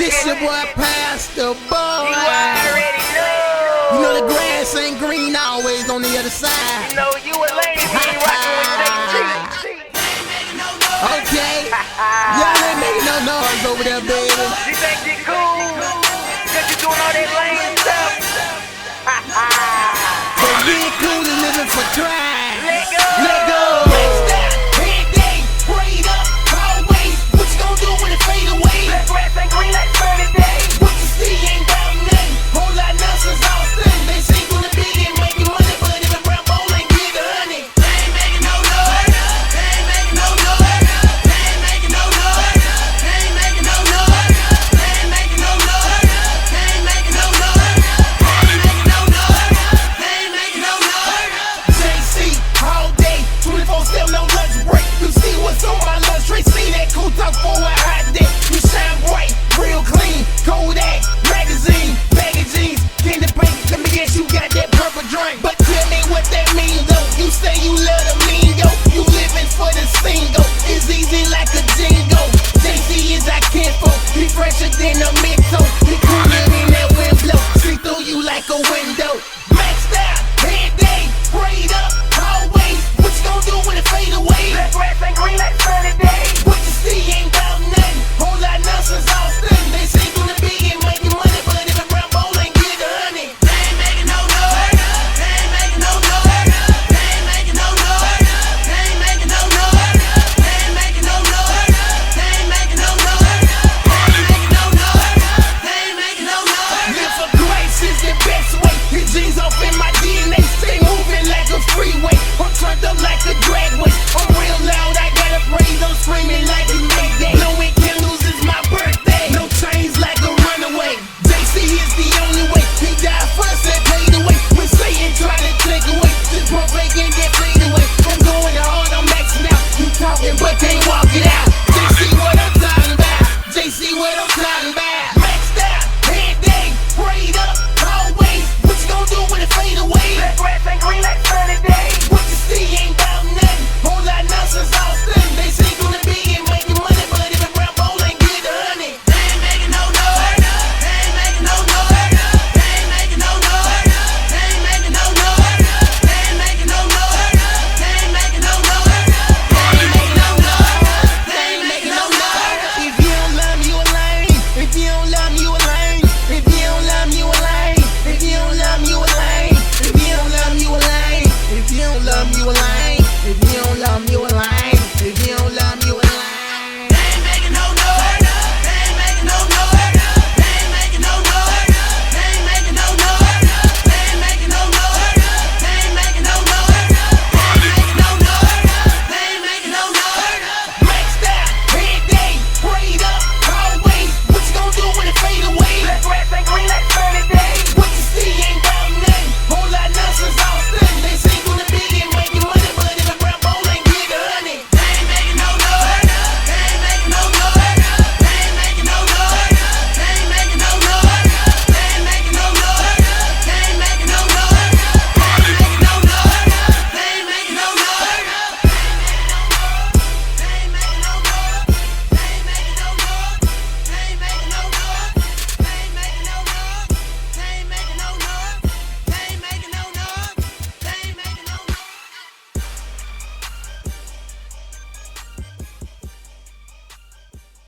This your boy Pastor Boy. You already know. You know the grass ain't green always on the other side. You know you a lady, you ain't rockin' with JT. Okay. Y'all ain't making no noise over there, baby. You think you cool? Cause you doing all that lame stuff. But being cool is living for trying. Let go. Let go. That grass ain't green like sunny day. What you see ain't about nothing. Whole lot of nonsense all stunning. They say gonna be and making money, but if a brown bowl ain't get the honey. They ain't making no noise. They ain't making no noise. They ain't making no noise. They ain't making no noise. They ain't making no noise. They ain't making no noise. They ain't making no noise. They ain't making no noise. JC all day, 24/7 no lunch break. You see what's on my lunch tray? See that cool talk for a hot day. You shine bright, real clean. Kodak magazine, baggy jeans, candy paint. Let me guess you got that purple drink. But tell me what that mean though. You say you love the lingo. You living for the single. It's easy like a jingle. JC is our kinfolk. He fresher than a Mixo. He cooler than that wind blow. See through you like a window. Maxed out, head day, sprayed up, always. What you gonna do when it fade away? That grass ain't green like sunny day. What you see ain't about nothing. Whole lot of nonsense all stunning. They say gonna be and making money, but if a brown bowl ain't get the honey. They ain't making no noise. They ain't making no noise. They ain't making no noise. They ain't making no noise. They ain't making no noise. They ain't making no noise. They ain't making no noise. They ain't making no noise. Live for grace is the best way. His G's off in my DNA. Stay moving like a freeway. I'm turned up like a dragway. I'm real loud, I gotta praise. I'm screaming like it's Mayday. Blowing candles is my birthday. No chains like a runaway. JC is the only way. He died first and paid away. When Satan try to take away, this prophet can get played away. I'm going hard, I'm maxing out. You talking but can't walk it out.